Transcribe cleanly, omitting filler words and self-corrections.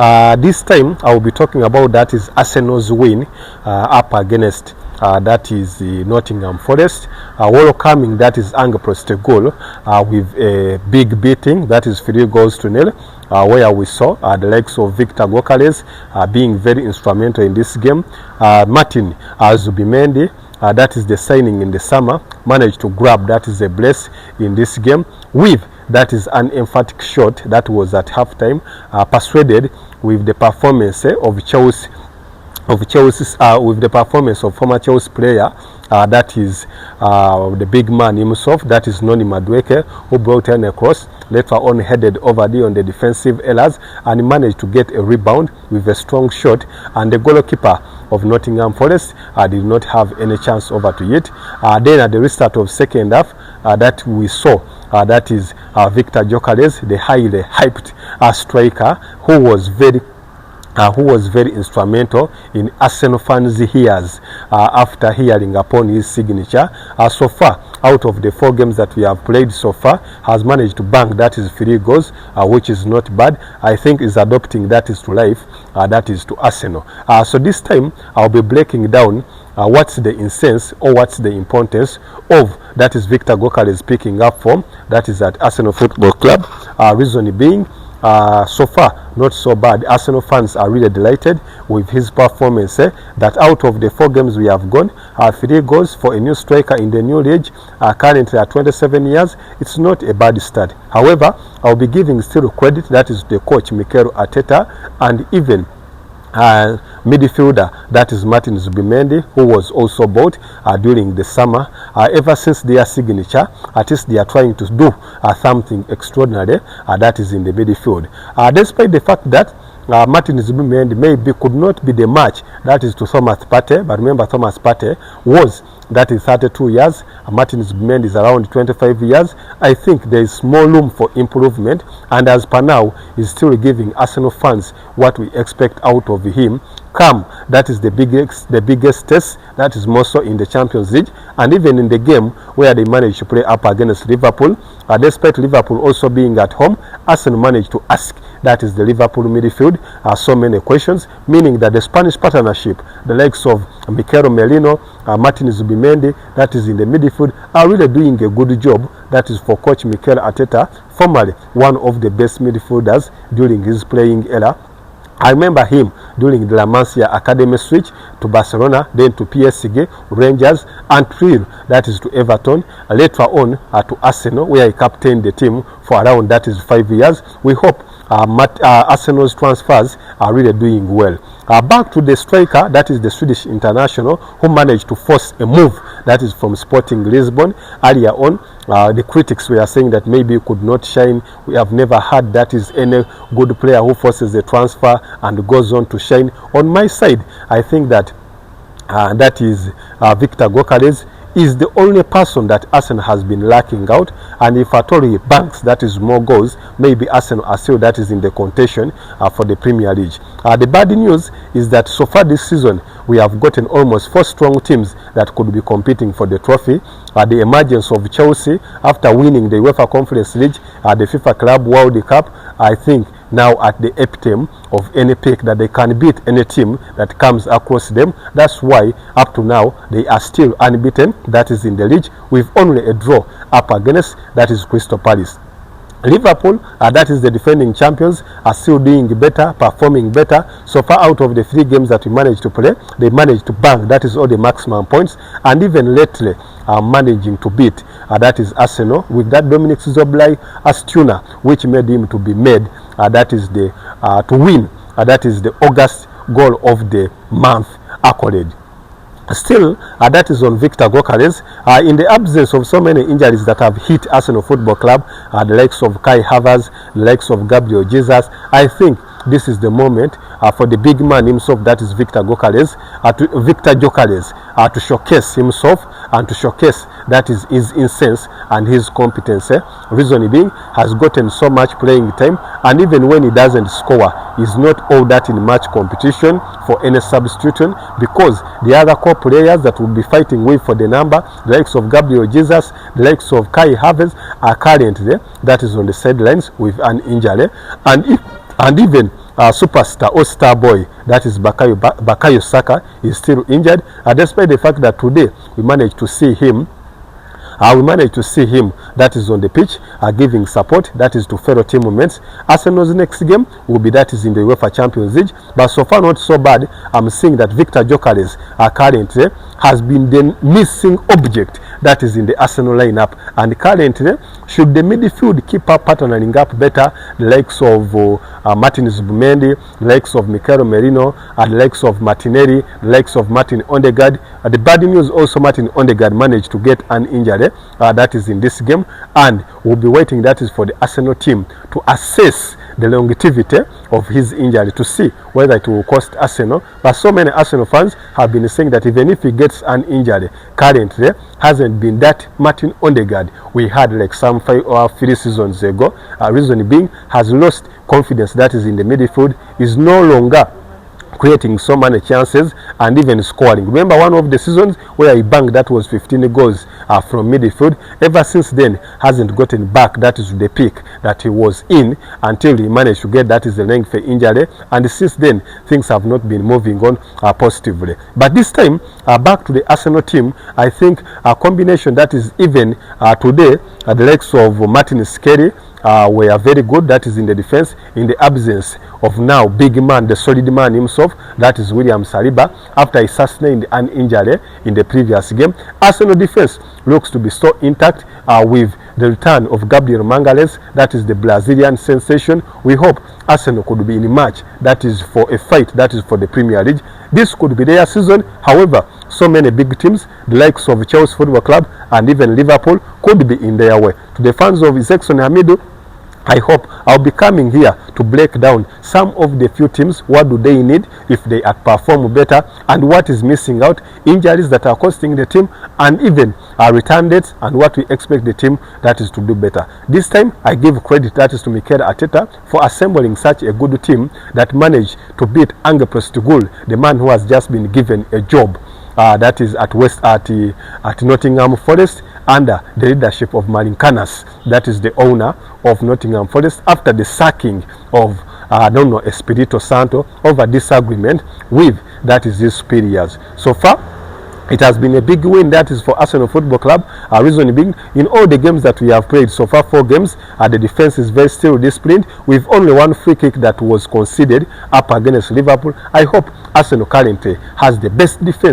This time I will be talking about that is Arsenal's win up against that is Nottingham Forest, welcoming that is Ange Postecoglou with a big beating, that is 3-0, where we saw the likes of Victor Gyokeres being very instrumental in this game. Martin Zubimendi, that is the signing in the summer, managed to grab that is a brace in this game with that is an emphatic shot that was at halftime, persuaded with the performance of Chelsea. With the performance of former Chelsea player, that is the big man himself, that is Noni Madueke, who brought in a cross, later on headed over there on the defensive errors, and he managed to get a rebound with a strong shot, and the goalkeeper of Nottingham Forest did not have any chance over to it. Then at the restart of second half, that we saw that is Victor Gyokeres, the highly hyped striker, who was very instrumental in Arsenal fans' ears after hearing upon his signature. So far, out of the 4 games that we have played so far, has managed to bank that is 3 goals, which is not bad. I think is adopting that is to life, that is to Arsenal. So this time I'll be breaking down what's the essence or what's the importance of that is Victor Gyokeres picking up form, that is at Arsenal Football Club. Reason being, so far not so bad. Arsenal fans are really delighted with his performance, that out of the 4 games we have gone, 3 goals for a new striker in the new league, currently at 27 years. It's not a bad start. However, I'll be giving still credit that is the coach Mikel Arteta, and even midfielder that is Martin Zubimendi, who was also bought during the summer. Ever since their signature, at least they are trying to do something extraordinary, that is in the midfield. Despite the fact that Martin Zubimendi maybe could not be the match that is to Thomas Partey, but remember Thomas Partey was that is 32 years, Martin Zubimendi is around 25 years. I think there is more room for improvement, and as per now, he's still giving Arsenal fans what we expect out of him. Come, that is the biggest test, that is more so in the Champions League, and even in the game where they managed to play up against Liverpool. Despite Liverpool also being at home, Arsenal managed to ask that is the Liverpool midfield so many questions, meaning that the Spanish partnership, the likes of Mikel Merino, Martin Zubimendi, that is in the midfield, are really doing a good job. That is for coach Mikel Arteta, formerly one of the best midfielders during his playing era. I remember him during the La Masia Academy switch to Barcelona, then to PSG, Rangers, and through that is to Everton, later on to Arsenal, where he captained the team for around that is 5 years. We hope Arsenal's transfers are really doing well. Back to the striker, that is the Swedish international, who managed to force a move that is from Sporting Lisbon. Earlier on, the critics were saying that maybe he could not shine. We have never had that is any good player who forces a transfer and goes on to shine. On my side, I think that that is Victor Gyokeres is the only person that Arsenal has been lacking out, and if at all he banks that is more goals, maybe Arsenal are still that is in the contention for the Premier League. The bad news is that so far this season we have gotten almost 4 strong teams that could be competing for the trophy. The emergence of Chelsea after winning the UEFA Conference League, the FIFA Club World Cup, I think now at the epitome of any pick that they can beat any team that comes across them. That's why up to now they are still unbeaten, that is in the league, with only a draw up against that is Crystal Palace. Liverpool, that is the defending champions, are still doing better, performing better. So far out of the 3 games that we managed to play, they managed to bank that is all the maximum points, and even lately managing to beat that is Arsenal with that Dominic Szoboszlai as tuner, which made him to be made that is the to win that is the August goal of the month accolade. Still, that is on Victor Gyokeres. In the absence of so many injuries that have hit Arsenal Football Club, the likes of Kai Havertz, the likes of Gabriel Jesus, I think this is the moment for the big man himself, that is Victor Gyokeres, to showcase himself and to showcase that is his incense and his competence. Reason being, has gotten so much playing time, and even when he doesn't score, he's not all that in much competition for any substitution, because the other core players that will be fighting with for the number, the likes of Gabriel Jesus, the likes of Kai Havertz, are currently that is on the sidelines with an injury, and even superstar or star boy, that is Bukayo Saka, is still injured, despite the fact that today we managed to see him that is on the pitch giving support, that is to fellow team mates. Arsenal's next game will be that is in the UEFA Champions League, but so far not so bad. I'm seeing that Victor Gyokeres currently has been the missing object that is in the Arsenal lineup, and currently should the midfield keep up partnering up better, the likes of Martin Zubimendi, the likes of Mikel Merino, and the likes of Martinelli, the likes of Martin Odegaard. The bad news also, Martin Odegaard managed to get an injury that is in this game, and we'll be waiting that is for the Arsenal team to assess the longevity of his injury to see whether it will cost Arsenal. But so many Arsenal fans have been saying that even if he gets an injury currently, hasn't been that Martin Odegaard we had like some 5 or 3 seasons ago. Reason being, has lost confidence that is in the midfield, is no longer creating so many chances and even scoring. Remember one of the seasons where he banged that was 15 goals from midfield. Ever since then hasn't gotten back that is the peak that he was in until he managed to get that is the length injury, and since then things have not been moving on positively. But this time back to the Arsenal team, I think a combination that is even today the likes of Martin Skelly were very good, that is in the defense, in the absence of now big man, the solid man himself, that is William Saliba, after he sustained an injury in the previous game. Arsenal defense looks to be still intact with the return of Gabriel Magalhaes, that is the Brazilian sensation. We hope Arsenal could be in a match that is for a fight, that is for the Premier League. This could be their season. However, so many big teams, the likes of Chelsea Football Club and even Liverpool, could be in their way. To the fans of Isaacson Hamidu, I hope I'll be coming here to break down some of the few teams. What do they need if they perform better, and what is missing out, injuries that are costing the team, and even return dates, and what we expect the team that is to do better. This time I give credit that is to Mikel Arteta for assembling such a good team that managed to beat Ange Postecoglou, the man who has just been given a job that is at Nottingham Forest under the leadership of Marincanas, that is the owner of Nottingham Forest, after the sacking of Espirito Santo over disagreement with that is his superiors. So far it has been a big win that is for Arsenal Football Club. Reason being, in all the games that we have played so far, 4 games, the defense is very still disciplined, with only 1 free kick that was conceded up against Liverpool. I hope Arsenal currently has the best defense